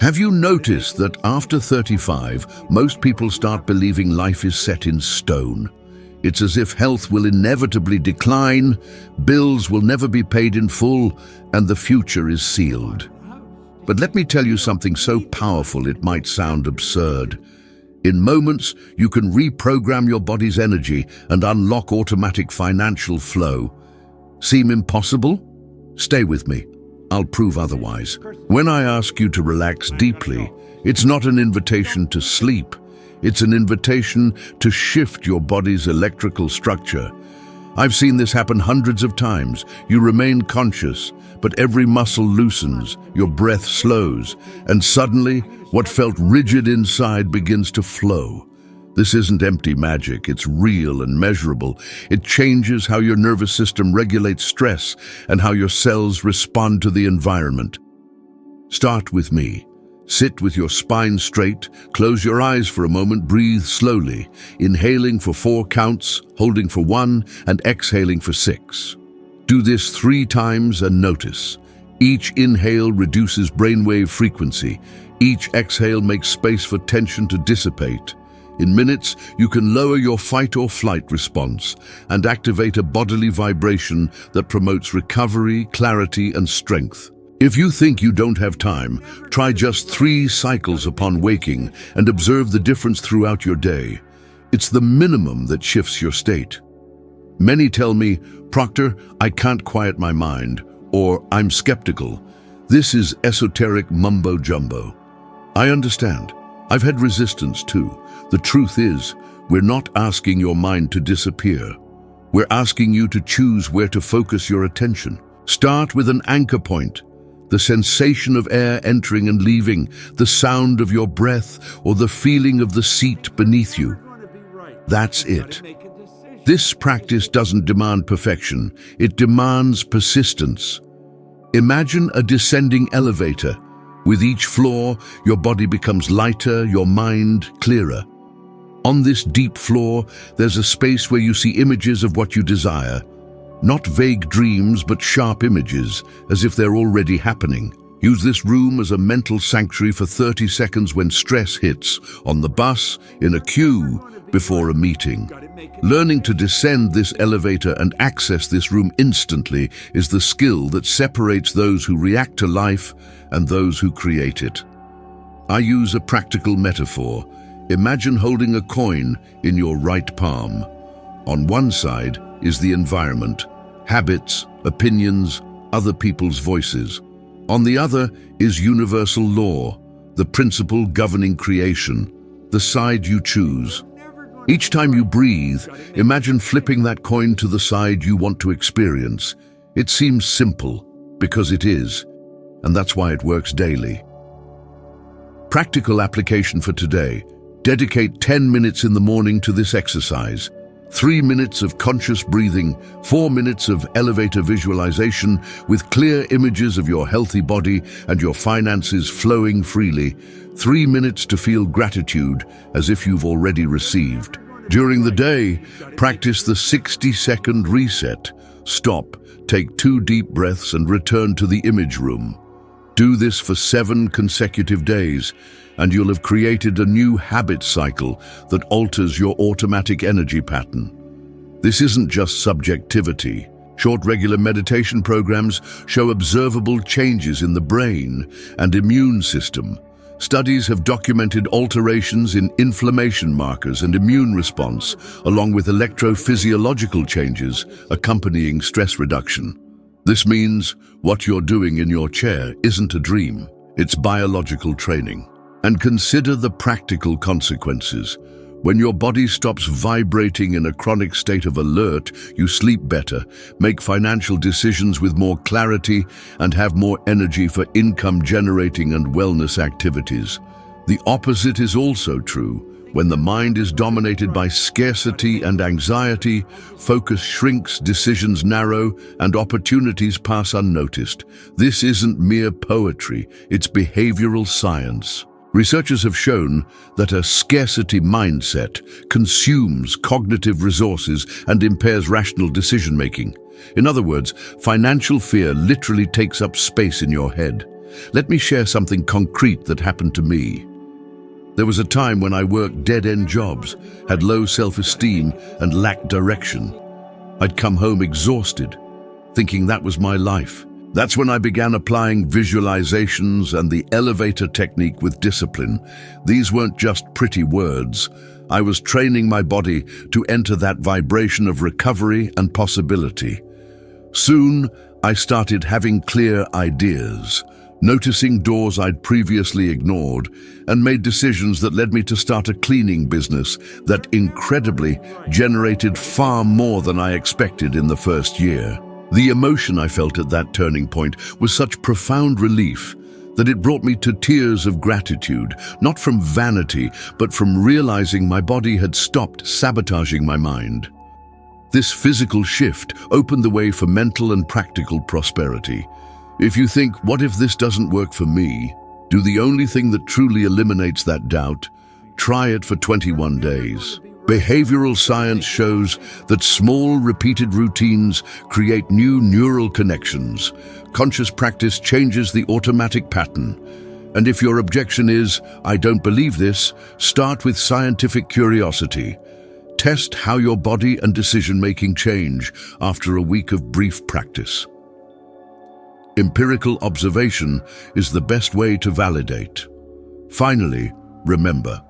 Have you noticed that after 35, most people start believing life is set in stone? It's as if health will inevitably decline, bills will never be paid in full, and the future is sealed. But let me tell you something so powerful it might sound absurd. In moments, you can reprogram your body's energy and unlock automatic financial flow. Seem impossible? Stay with me. I'll prove otherwise. When I ask you to relax deeply, it's not an invitation to sleep. It's an invitation to shift your body's electrical structure. I've seen this happen hundreds of times. You remain conscious, but every muscle loosens, your breath slows, and suddenly, what felt rigid inside begins to flow. This isn't empty magic, it's real and measurable. It changes how your nervous system regulates stress and how your cells respond to the environment. Start with me. Sit with your spine straight, close your eyes for a moment, breathe slowly, inhaling for 4 counts, holding for 1, and exhaling for 6. Do this 3 times and notice. Each inhale reduces brainwave frequency. Each exhale makes space for tension to dissipate. In minutes, you can lower your fight or flight response and activate a bodily vibration that promotes recovery, clarity, and strength. If you think you don't have time, try just 3 cycles upon waking and observe the difference throughout your day. It's the minimum that shifts your state. Many tell me, "Proctor, I can't quiet my mind," or "I'm skeptical." This is esoteric mumbo-jumbo. I understand. I've had resistance too. The truth is, we're not asking your mind to disappear. We're asking you to choose where to focus your attention. Start with an anchor point. The sensation of air entering and leaving, the sound of your breath, or the feeling of the seat beneath you. That's it. This practice doesn't demand perfection, it demands persistence. Imagine a descending elevator. With each floor, your body becomes lighter, your mind clearer. On this deep floor, there's a space where you see images of what you desire. Not vague dreams, but sharp images, as if they're already happening. Use this room as a mental sanctuary for 30 seconds when stress hits, on the bus, in a queue, before a meeting. Learning to descend this elevator and access this room instantly is the skill that separates those who react to life and those who create it. I use a practical metaphor. Imagine holding a coin in your right palm. On one side is the environment, habits, opinions, other people's voices. On the other is universal law, the principle governing creation, the side you choose. Each time you breathe, imagine flipping that coin to the side you want to experience. It seems simple, because it is, and that's why it works daily. Practical application for today. Dedicate 10 minutes in the morning to this exercise. 3 minutes of conscious breathing, 4 minutes of elevator visualization with clear images of your healthy body and your finances flowing freely. 3 minutes to feel gratitude as if you've already received. During the day, practice the 60-second reset. Stop, take 2 deep breaths and return to the image room. Do this for 7 consecutive days, and you'll have created a new habit cycle that alters your automatic energy pattern. This isn't just subjectivity. Short regular meditation programs show observable changes in the brain and immune system. Studies have documented alterations in inflammation markers and immune response, along with electrophysiological changes accompanying stress reduction. This means what you're doing in your chair isn't a dream, it's biological training. And consider the practical consequences. When your body stops vibrating in a chronic state of alert, you sleep better, make financial decisions with more clarity, and have more energy for income-generating and wellness activities. The opposite is also true. When the mind is dominated by scarcity and anxiety, focus shrinks, decisions narrow, and opportunities pass unnoticed. This isn't mere poetry, it's behavioral science. Researchers have shown that a scarcity mindset consumes cognitive resources and impairs rational decision-making. In other words, financial fear literally takes up space in your head. Let me share something concrete that happened to me. There was a time when I worked dead-end jobs, had low self-esteem and lacked direction. I'd come home exhausted, thinking that was my life. That's when I began applying visualizations and the elevator technique with discipline. These weren't just pretty words. I was training my body to enter that vibration of recovery and possibility. Soon, I started having clear ideas, noticing doors I'd previously ignored, and made decisions that led me to start a cleaning business that incredibly generated far more than I expected in the first year. The emotion I felt at that turning point was such profound relief that it brought me to tears of gratitude, not from vanity, but from realizing my body had stopped sabotaging my mind. This physical shift opened the way for mental and practical prosperity. If you think, what if this doesn't work for me? Do the only thing that truly eliminates that doubt. Try it for 21 days. Behavioral science shows that small, repeated routines create new neural connections. Conscious practice changes the automatic pattern. And if your objection is, I don't believe this, start with scientific curiosity. Test how your body and decision-making change after a week of brief practice. Empirical observation is the best way to validate. Finally, remember,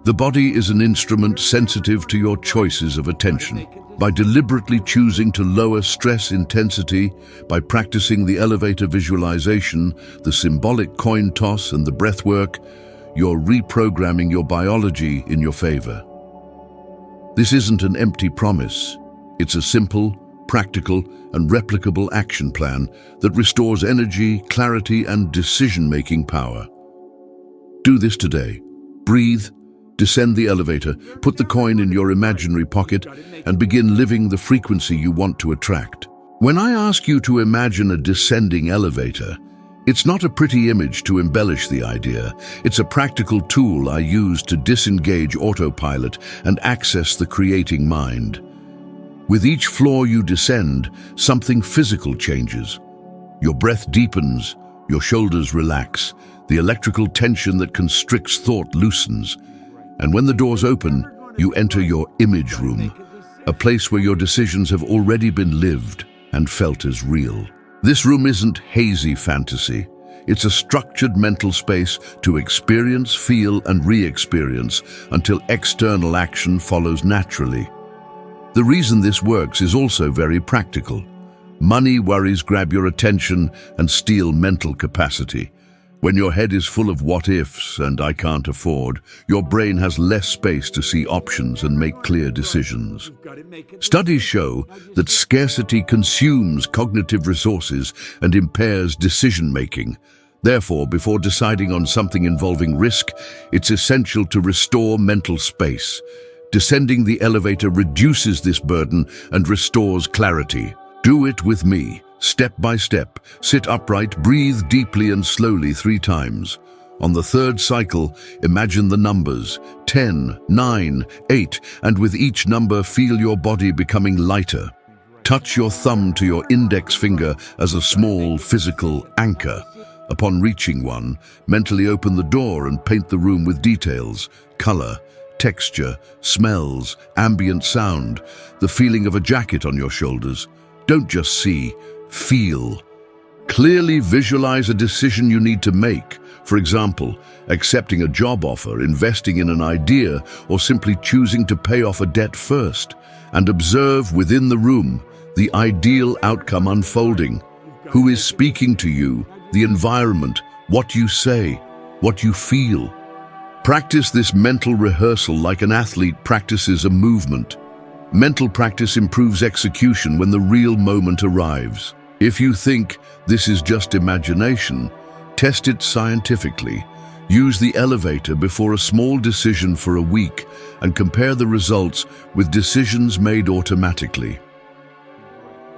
the body is an instrument sensitive to your choices of attention. By deliberately choosing to lower stress intensity, by practicing the elevator visualization, the symbolic coin toss, and the breath work, you're reprogramming your biology in your favor. This isn't an empty promise. It's a simple, practical, and replicable action plan that restores energy, clarity, and decision-making power. Do this today. Breathe. Descend the elevator, put the coin in your imaginary pocket, and begin living the frequency you want to attract. When I ask you to imagine a descending elevator, it's not a pretty image to embellish the idea. It's a practical tool I use to disengage autopilot and access the creating mind. With each floor you descend, something physical changes. Your breath deepens, your shoulders relax, the electrical tension that constricts thought loosens. And when the doors open, you enter your image room, a place where your decisions have already been lived and felt as real. This room isn't hazy fantasy. It's a structured mental space to experience, feel, and re-experience until external action follows naturally. The reason this works is also very practical. Money worries grab your attention and steal mental capacity. When your head is full of what-ifs and I can't afford, your brain has less space to see options and make clear decisions. Studies show that scarcity consumes cognitive resources and impairs decision-making. Therefore, before deciding on something involving risk, it's essential to restore mental space. Descending the elevator reduces this burden and restores clarity. Do it with me. Step by step, sit upright, breathe deeply and slowly 3 times. On the 3rd cycle, imagine the numbers 10, 9, 8, and with each number feel your body becoming lighter. Touch your thumb to your index finger as a small physical anchor. Upon reaching one, mentally open the door and paint the room with details, color, texture, smells, ambient sound, the feeling of a jacket on your shoulders. Don't just see, feel. Clearly visualize a decision you need to make. For example, accepting a job offer, investing in an idea, or simply choosing to pay off a debt first. And observe within the room the ideal outcome unfolding. Who is speaking to you, the environment, what you say, what you feel. Practice this mental rehearsal like an athlete practices a movement. Mental practice improves execution when the real moment arrives. If you think this is just imagination, test it scientifically. Use the elevator before a small decision for a week and compare the results with decisions made automatically.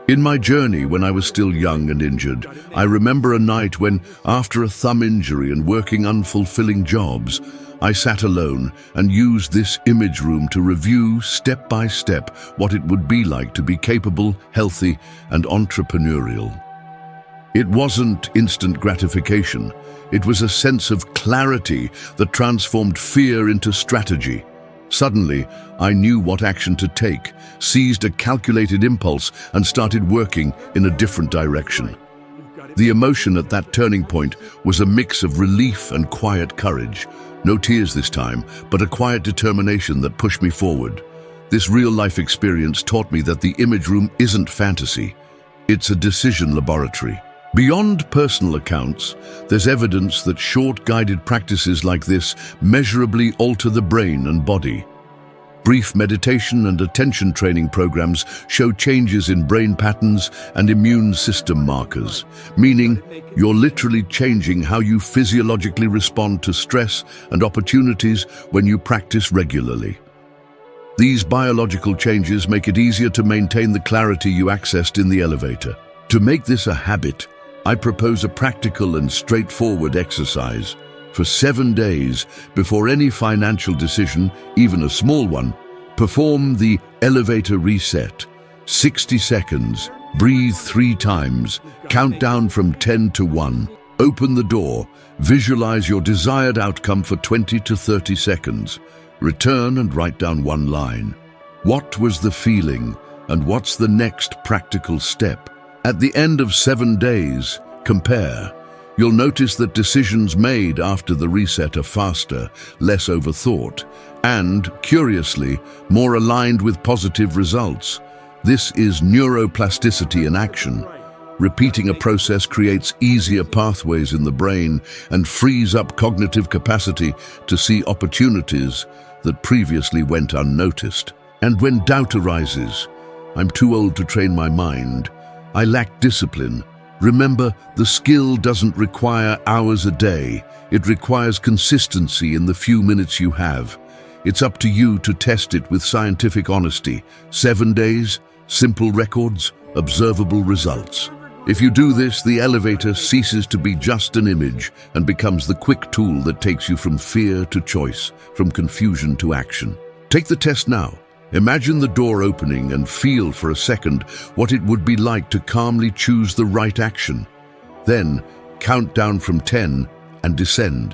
In my journey when I was still young and injured, I remember a night when, after a thumb injury and working unfulfilling jobs, I sat alone and used this image room to review step by step what it would be like to be capable, healthy, and entrepreneurial. It wasn't instant gratification. It was a sense of clarity that transformed fear into strategy. Suddenly, I knew what action to take, seized a calculated impulse, and started working in a different direction. The emotion at that turning point was a mix of relief and quiet courage. No tears this time, but a quiet determination that pushed me forward. This real-life experience taught me that the image room isn't fantasy. It's a decision laboratory. Beyond personal accounts, there's evidence that short guided practices like this measurably alter the brain and body. Brief meditation and attention training programs show changes in brain patterns and immune system markers, meaning you're literally changing how you physiologically respond to stress and opportunities when you practice regularly. These biological changes make it easier to maintain the clarity you accessed in the elevator. To make this a habit, I propose a practical and straightforward exercise. For 7 days, before any financial decision, even a small one, perform the elevator reset. 60 seconds, breathe 3 times, count down from 10 to 1. Open the door, visualize your desired outcome for 20 to 30 seconds. Return and write down 1 line. What was the feeling, and what's the next practical step? At the end of 7 days, compare. You'll notice that decisions made after the reset are faster, less overthought, and, curiously, more aligned with positive results. This is neuroplasticity in action. Repeating a process creates easier pathways in the brain and frees up cognitive capacity to see opportunities that previously went unnoticed. And when doubt arises, I'm too old to train my mind, I lack discipline. Remember, the skill doesn't require hours a day. It requires consistency in the few minutes you have. It's up to you to test it with scientific honesty. 7 days, simple records, observable results. If you do this, the elevator ceases to be just an image and becomes the quick tool that takes you from fear to choice, from confusion to action. Take the test now. Imagine the door opening and feel for a second what it would be like to calmly choose the right action. Then, count down from 10 and descend.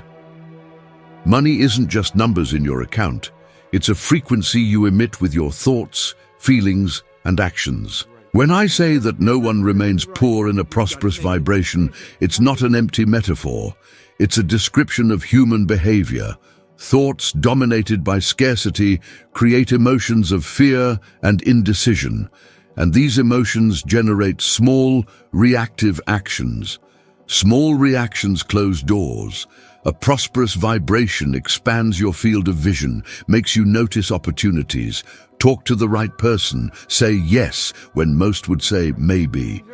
Money isn't just numbers in your account. It's a frequency you emit with your thoughts, feelings, and actions. When I say that no one remains poor in a prosperous vibration, it's not an empty metaphor. It's a description of human behavior. Thoughts dominated by scarcity create emotions of fear and indecision, and these emotions generate small, reactive actions. Small reactions close doors. A prosperous vibration expands your field of vision, makes you notice opportunities, talk to the right person, say yes when most would say maybe.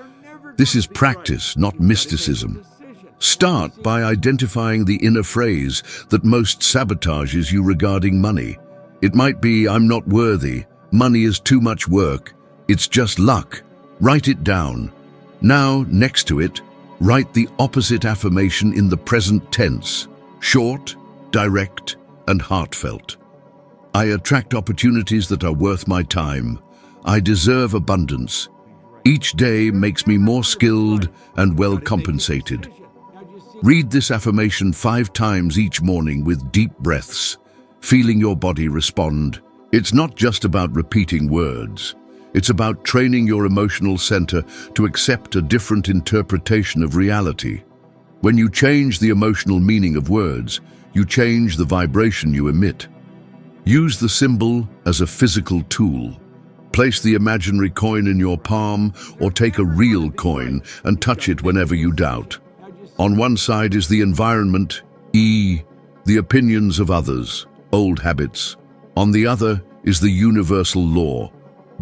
This is practice, not mysticism. Start by identifying the inner phrase that most sabotages you regarding money. It might be, "I'm not worthy," "Money is too much work," "It's just luck." Write it down. Now, next to it, write the opposite affirmation in the present tense. Short, direct, and heartfelt. I attract opportunities that are worth my time. I deserve abundance. Each day makes me more skilled and well compensated. Read this affirmation 5 times each morning with deep breaths, feeling your body respond. It's not just about repeating words. It's about training your emotional center to accept a different interpretation of reality. When you change the emotional meaning of words, you change the vibration you emit. Use the symbol as a physical tool. Place the imaginary coin in your palm or take a real coin and touch it whenever you doubt. On one side is the environment, E, the opinions of others, old habits. On the other is the universal law,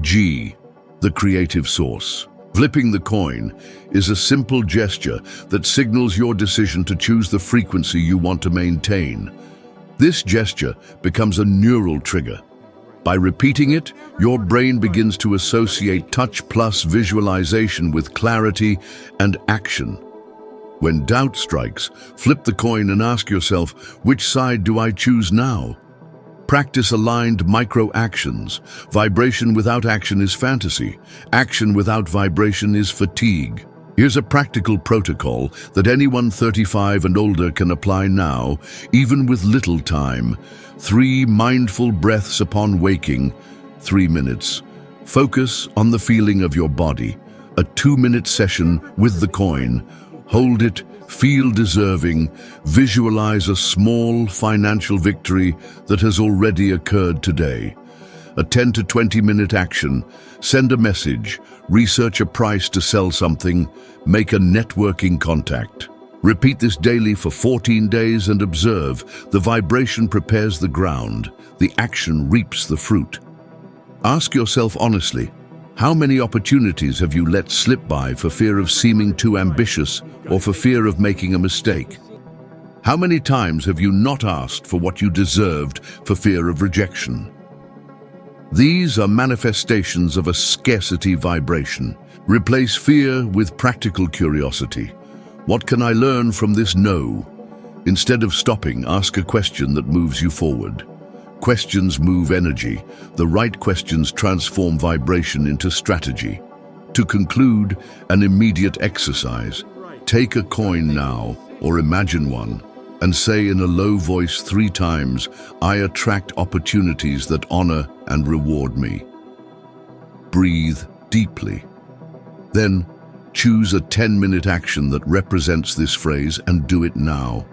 G, the creative source. Flipping the coin is a simple gesture that signals your decision to choose the frequency you want to maintain. This gesture becomes a neural trigger. By repeating it, your brain begins to associate touch plus visualization with clarity and action. When doubt strikes, flip the coin and ask yourself, which side do I choose now? Practice aligned micro-actions. Vibration without action is fantasy. Action without vibration is fatigue. Here's a practical protocol that anyone 35 and older can apply now, even with little time. 3 mindful breaths upon waking, 3 minutes. Focus on the feeling of your body. A 2-minute session with the coin. Hold it, feel deserving, visualize a small financial victory that has already occurred today. A 10 to 20-minute action. Send a message, research a price to sell something, make a networking contact. Repeat this daily for 14 days and observe. The vibration prepares the ground. The action reaps the fruit. Ask yourself honestly, how many opportunities have you let slip by for fear of seeming too ambitious or for fear of making a mistake? How many times have you not asked for what you deserved for fear of rejection? These are manifestations of a scarcity vibration. Replace fear with practical curiosity. What can I learn from this no? Instead of stopping, ask a question that moves you forward. Questions move energy. The right questions transform vibration into strategy. To conclude, an immediate exercise. Take a coin now, or imagine one, and say in a low voice 3 times, I attract opportunities that honor and reward me. Breathe deeply. Then, choose a 10-minute action that represents this phrase and do it now.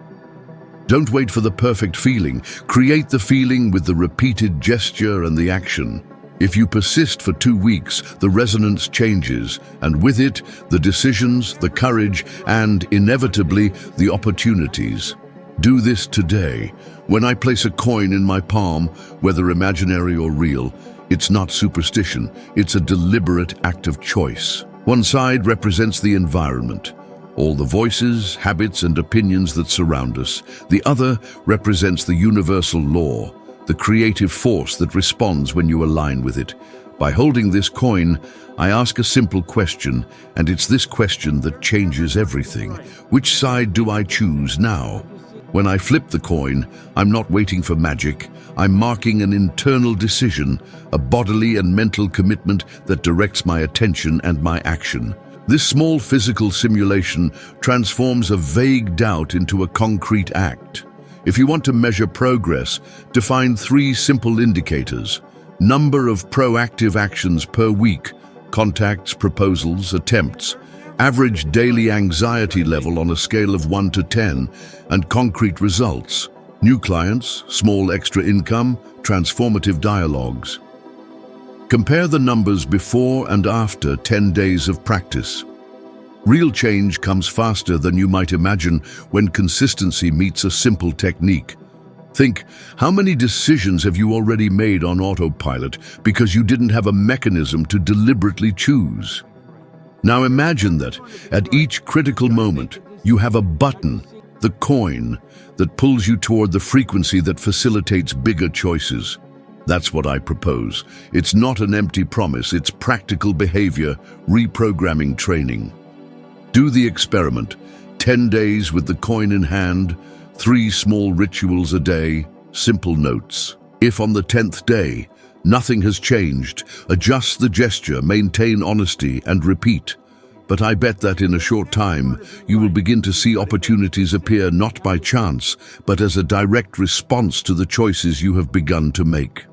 Don't wait for the perfect feeling. Create the feeling with the repeated gesture and the action. If you persist for 2 weeks, the resonance changes, and with it, the decisions, the courage, and, inevitably, the opportunities. Do this today. When I place a coin in my palm, whether imaginary or real, it's not superstition, it's a deliberate act of choice. One side represents the environment, all the voices, habits, and opinions that surround us. The other represents the universal law, the creative force that responds when you align with it. By holding this coin, I ask a simple question, and it's this question that changes everything. Which side do I choose now? When I flip the coin, I'm not waiting for magic. I'm marking an internal decision, a bodily and mental commitment that directs my attention and my action. This small physical simulation transforms a vague doubt into a concrete act. If you want to measure progress, define 3 simple indicators. Number of proactive actions per week, contacts, proposals, attempts. Average daily anxiety level on a scale of 1 to 10, and concrete results. New clients, small extra income, transformative dialogues. Compare the numbers before and after 10 days of practice. Real change comes faster than you might imagine when consistency meets a simple technique. Think, how many decisions have you already made on autopilot because you didn't have a mechanism to deliberately choose? Now imagine that, at each critical moment, you have a button, the coin, that pulls you toward the frequency that facilitates bigger choices. That's what I propose. It's not an empty promise, it's practical behavior, reprogramming training. Do the experiment. 10 days with the coin in hand, 3 small rituals a day, simple notes. If on the 10th day, nothing has changed, adjust the gesture, maintain honesty, and repeat. But I bet that in a short time, you will begin to see opportunities appear not by chance, but as a direct response to the choices you have begun to make.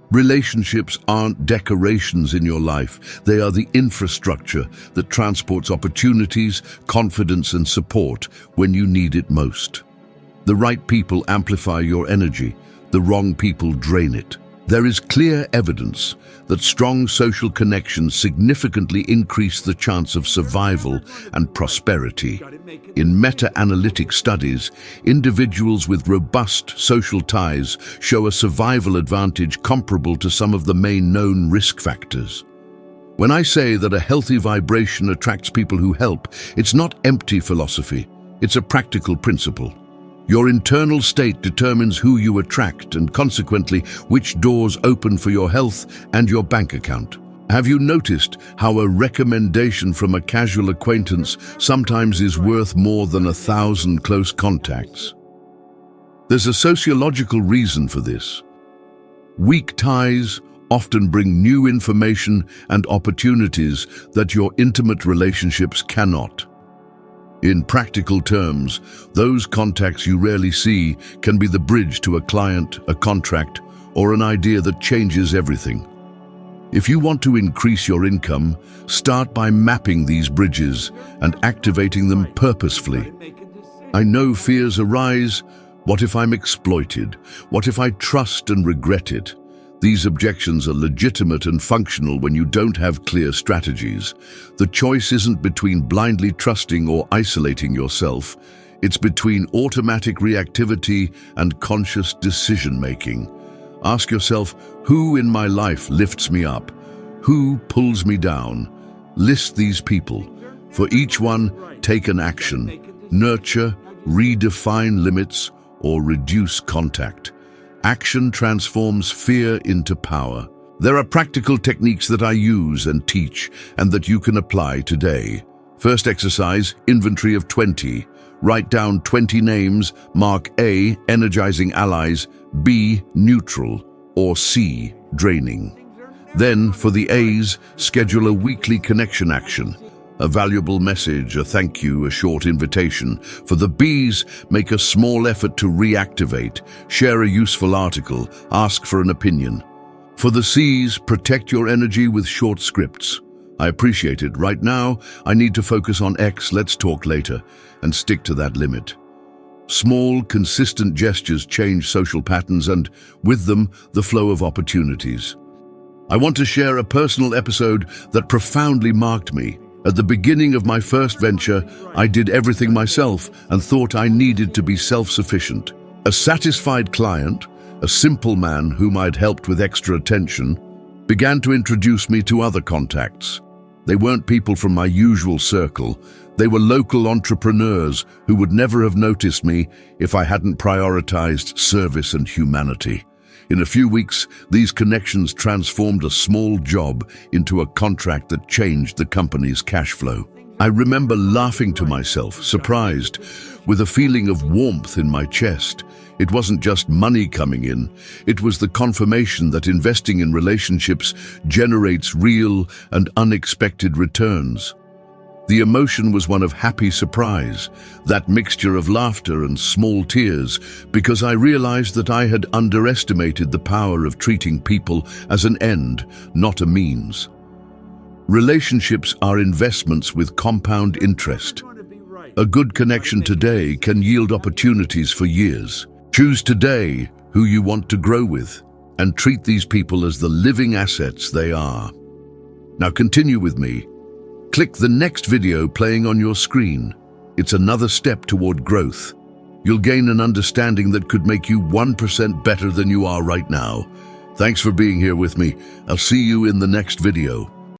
Relationships aren't decorations in your life. They are the infrastructure that transports opportunities, confidence, and support when you need it most. The right people amplify your energy. The wrong people drain it. There is clear evidence that strong social connections significantly increase the chance of survival and prosperity. In meta-analytic studies, individuals with robust social ties show a survival advantage comparable to some of the main known risk factors. When I say that a healthy vibration attracts people who help, it's not empty philosophy, it's a practical principle. Your internal state determines who you attract and consequently which doors open for your health and your bank account. Have you noticed how a recommendation from a casual acquaintance sometimes is worth more than 1,000 close contacts? There's a sociological reason for this. Weak ties often bring new information and opportunities that your intimate relationships cannot. In practical terms, those contacts you rarely see can be the bridge to a client, a contract, or an idea that changes everything. If you want to increase your income, start by mapping these bridges and activating them purposefully. I know fears arise. What if I'm exploited? What if I trust and regret it? These objections are legitimate and functional when you don't have clear strategies. The choice isn't between blindly trusting or isolating yourself. It's between automatic reactivity and conscious decision-making. Ask yourself, who in my life lifts me up? Who pulls me down? List these people. For each one, take an action. Nurture, redefine limits, or reduce contact. Action transforms fear into power. There are practical techniques that I use and teach, and that you can apply today. First exercise, inventory of 20. Write down 20 names, mark A, energizing allies, B, neutral, or C, draining. Then, for the A's, schedule a weekly connection action. A valuable message, a thank you, a short invitation. For the B's, make a small effort to reactivate, share a useful article, ask for an opinion. For the C's, protect your energy with short scripts. I appreciate it. Right now, I need to focus on X, let's talk later, and stick to that limit. Small, consistent gestures change social patterns and, with them, the flow of opportunities. I want to share a personal episode that profoundly marked me. At the beginning of my first venture, I did everything myself and thought I needed to be self-sufficient. A satisfied client, a simple man whom I'd helped with extra attention, began to introduce me to other contacts. They weren't people from my usual circle. They were local entrepreneurs who would never have noticed me if I hadn't prioritized service and humanity. In a few weeks, these connections transformed a small job into a contract that changed the company's cash flow. I remember laughing to myself, surprised, with a feeling of warmth in my chest. It wasn't just money coming in, it was the confirmation that investing in relationships generates real and unexpected returns. The emotion was one of happy surprise, that mixture of laughter and small tears, because I realized that I had underestimated the power of treating people as an end, not a means. Relationships are investments with compound interest. A good connection today can yield opportunities for years. Choose today who you want to grow with, and treat these people as the living assets they are. Now continue with me. Click the next video playing on your screen. It's another step toward growth. You'll gain an understanding that could make you 1% better than you are right now. Thanks for being here with me. I'll see you in the next video.